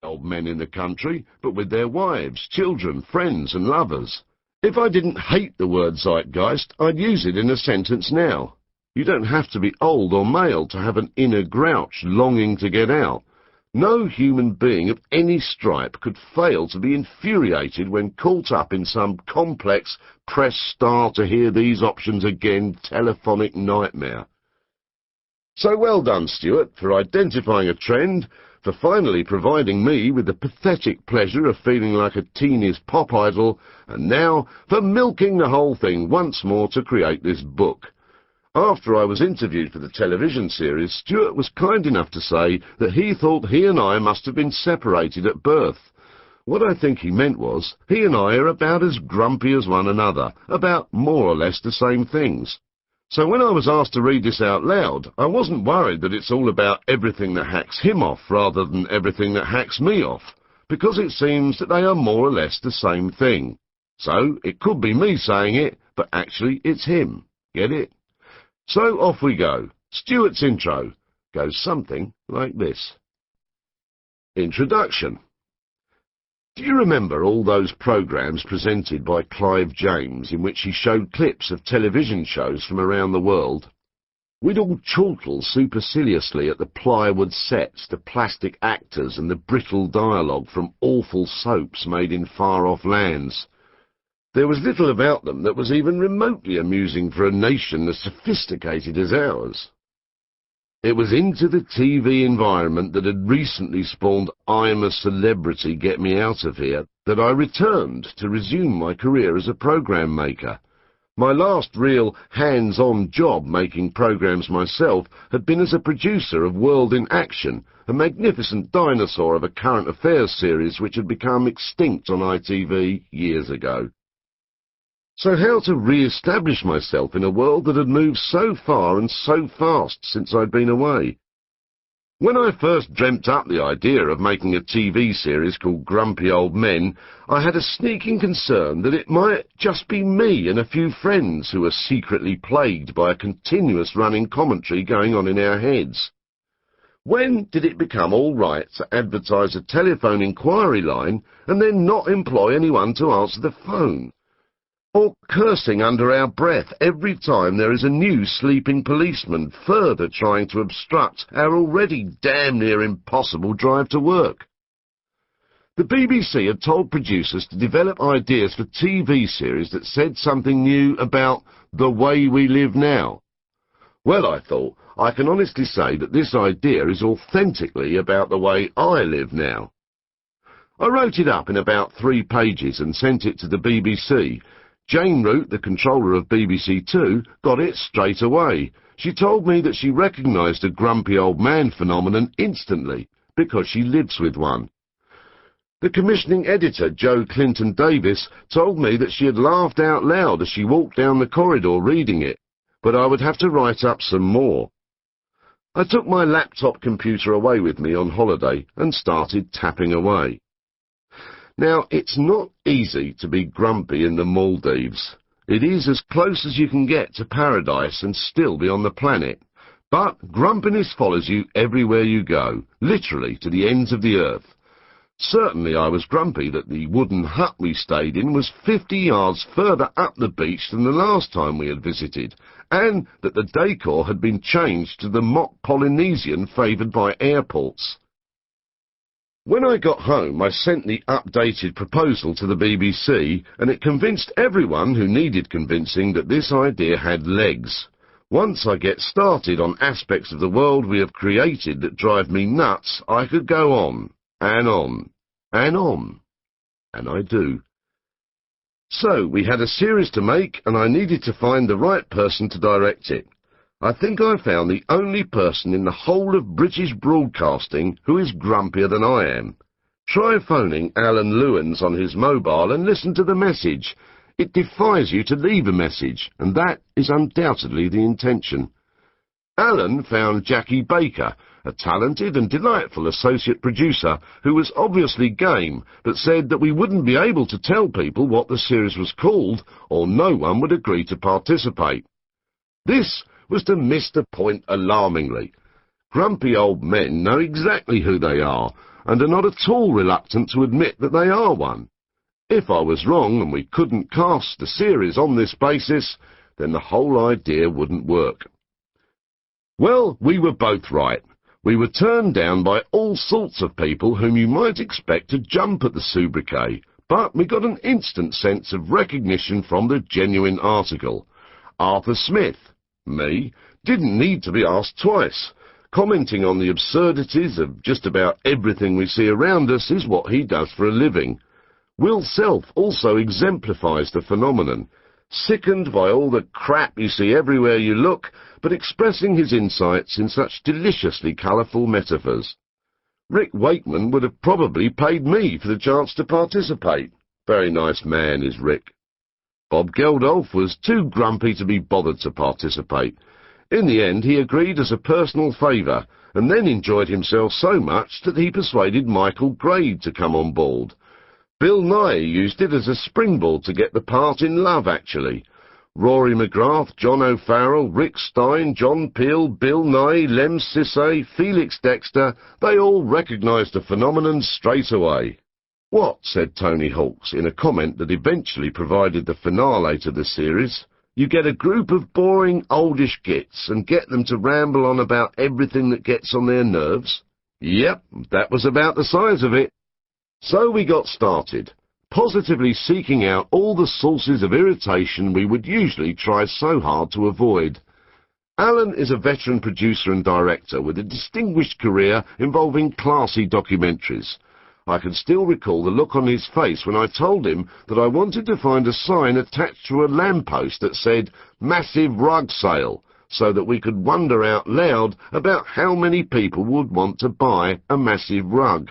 old men in the country, but with their wives, children, friends and lovers. If I didn't hate the word zeitgeist, I'd use it in a sentence now. You don't have to be old or male to have an inner grouch longing to get out. No human being of any stripe could fail to be infuriated when caught up in some complex press star to hear these options again telephonic nightmare. So well done, Stuart, for identifying a trend, for finally providing me with the pathetic pleasure of feeling like a teenage pop idol, and now for milking the whole thing once more to create this book. After I was interviewed for the television series, Stuart was kind enough to say that he thought he and I must have been separated at birth. What I think he meant was, he and I are about as grumpy as one another, about more or less the same things. So when I was asked to read this out loud, I wasn't worried that it's all about everything that hacks him off rather than everything that hacks me off, because it seems that they are more or less the same thing. So it could be me saying it, but actually it's him. Get it? So off we go. Stuart's intro goes something like this. Introduction. Do you remember all those programmes presented by Clive James in which he showed clips of television shows from around the world? We'd all chortle superciliously at the plywood sets, the plastic actors and the brittle dialogue from awful soaps made in far-off lands. There was little about them that was even remotely amusing for a nation as sophisticated as ours. It was into the TV environment that had recently spawned I'm a Celebrity, Get Me Out of Here that I returned to resume my career as a programme maker. My last real hands-on job making programmes myself had been as a producer of World in Action, a magnificent dinosaur of a current affairs series which had become extinct on ITV years ago. So how to re-establish myself in a world that had moved so far and so fast since I'd been away? When I first dreamt up the idea of making a TV series called Grumpy Old Men, I had a sneaking concern that it might just be me and a few friends who were secretly plagued by a continuous running commentary going on in our heads. When did it become all right to advertise a telephone inquiry line and then not employ anyone to answer the phone? Or cursing under our breath every time there is a new sleeping policeman further trying to obstruct our already damn near impossible drive to work? The BBC had told producers to develop ideas for TV series that said something new about the way we live now. Well, I thought, I can honestly say that this idea is authentically about the way I live now. I wrote it up in about 3 pages and sent it to the BBC. Jane Root, the controller of BBC Two, got it straight away. She told me that she recognised a grumpy old man phenomenon instantly, because she lives with one. The commissioning editor, Jo Clinton Davis, told me that she had laughed out loud as she walked down the corridor reading it, but I would have to write up some more. I took my laptop computer away with me on holiday and started tapping away. Now, it's not easy to be grumpy in the Maldives. It is as close as you can get to paradise and still be on the planet. But grumpiness follows you everywhere you go, literally to the ends of the earth. Certainly I was grumpy that the wooden hut we stayed in was 50 yards further up the beach than the last time we had visited, and that the decor had been changed to the mock Polynesian favoured by airports. When I got home, I sent the updated proposal to the BBC, and it convinced everyone who needed convincing that this idea had legs. Once I get started on aspects of the world we have created that drive me nuts, I could go on, and on, and on. And I do. So, we had a series to make, and I needed to find the right person to direct it. I think I found the only person in the whole of British broadcasting who is grumpier than I am. Try phoning Alan Lewins on his mobile and listen to the message. It defies you to leave a message, and that is undoubtedly the intention. Alan found Jackie Baker, a talented and delightful associate producer who was obviously game, but said that we wouldn't be able to tell people what the series was called, or no one would agree to participate. This was to miss the point alarmingly. Grumpy old men know exactly who they are, and are not at all reluctant to admit that they are one. If I was wrong and we couldn't cast the series on this basis, then the whole idea wouldn't work. Well, we were both right. We were turned down by all sorts of people whom you might expect to jump at the sobriquet, but we got an instant sense of recognition from the genuine article. Arthur Smith, me, didn't need to be asked twice. Commenting on the absurdities of just about everything we see around us is what he does for a living. Will Self also exemplifies the phenomenon, sickened by all the crap you see everywhere you look, but expressing his insights in such deliciously colourful metaphors. Rick Wakeman would have probably paid me for the chance to participate. Very nice man is Rick. Bob Geldof was too grumpy to be bothered to participate. In the end, he agreed as a personal favour, and then enjoyed himself so much that he persuaded Michael Grade to come on board. Bill Nye used it as a springboard to get the part in Love, actually. Rory McGrath, John O'Farrell, Rick Stein, John Peel, Bill Nye, Lem Sissay, Felix Dexter, they all recognised the phenomenon straight away. "What?" said Tony Hawks in a comment that eventually provided the finale to the series. "You get a group of boring, oldish gits and get them to ramble on about everything that gets on their nerves?" Yep, that was about the size of it. So we got started, positively seeking out all the sources of irritation we would usually try so hard to avoid. Alan is a veteran producer and director with a distinguished career involving classy documentaries. I can still recall the look on his face when I told him that I wanted to find a sign attached to a lamppost that said, "Massive Rug Sale," so that we could wonder out loud about how many people would want to buy a massive rug.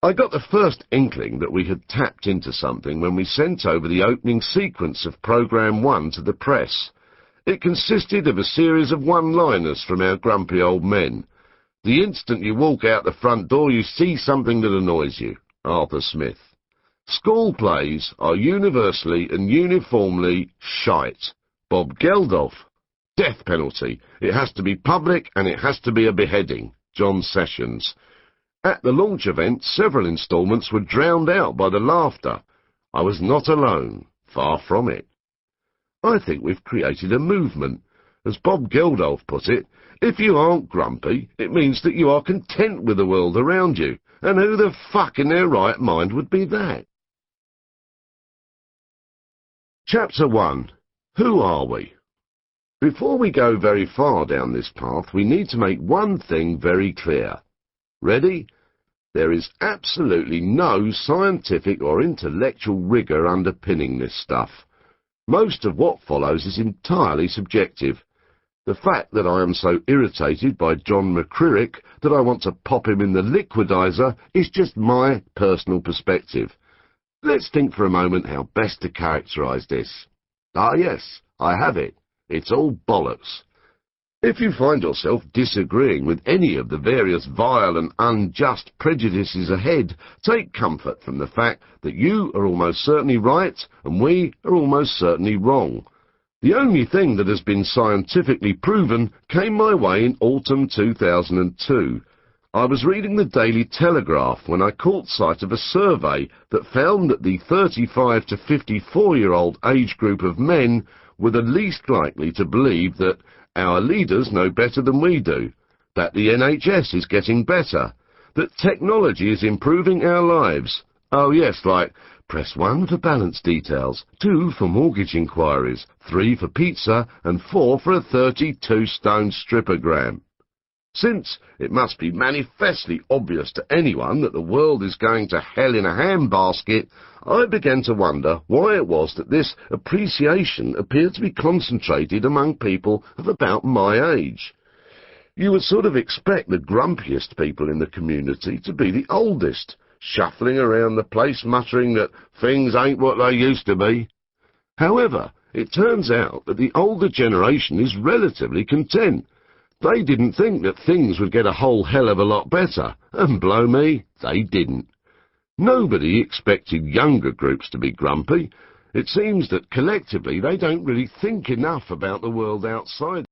I got the first inkling that we had tapped into something when we sent over the opening sequence of Programme 1 to the press. It consisted of a series of one-liners from our grumpy old men. "The instant you walk out the front door, you see something that annoys you." Arthur Smith. "School plays are universally and uniformly shite." Bob Geldof. "Death penalty. It has to be public and it has to be a beheading." John Sessions. At the launch event, several instalments were drowned out by the laughter. I was not alone. Far from it. I think we've created a movement. As Bob Geldof put it, if you aren't grumpy, it means that you are content with the world around you. And who the fuck in their right mind would be that? Chapter 1. Who are we? Before we go very far down this path, we need to make one thing very clear. Ready? There is absolutely no scientific or intellectual rigour underpinning this stuff. Most of what follows is entirely subjective. The fact that I am so irritated by John McCririck that I want to pop him in the liquidizer is just my personal perspective. Let's think for a moment how best to characterise this. Ah yes, I have it. It's all bollocks. If you find yourself disagreeing with any of the various vile and unjust prejudices ahead, take comfort from the fact that you are almost certainly right and we are almost certainly wrong. The only thing that has been scientifically proven came my way in autumn 2002. I was reading the Daily Telegraph when I caught sight of a survey that found that the 35 to 54-year-old age group of men were the least likely to believe that our leaders know better than we do, that the NHS is getting better, that technology is improving our lives. Oh yes, like, press 1 for balance details, 2 for mortgage inquiries, 3 for pizza, and 4 for a 32-stone stripogram. Since it must be manifestly obvious to anyone that the world is going to hell in a handbasket, I began to wonder why it was that this appreciation appeared to be concentrated among people of about my age. You would sort of expect the grumpiest people in the community to be the oldest, shuffling around the place muttering that things ain't what they used to be. However, it turns out that the older generation is relatively content. They didn't think that things would get a whole hell of a lot better, and blow me, they didn't. Nobody expected younger groups to be grumpy. It seems that collectively they don't really think enough about the world outside.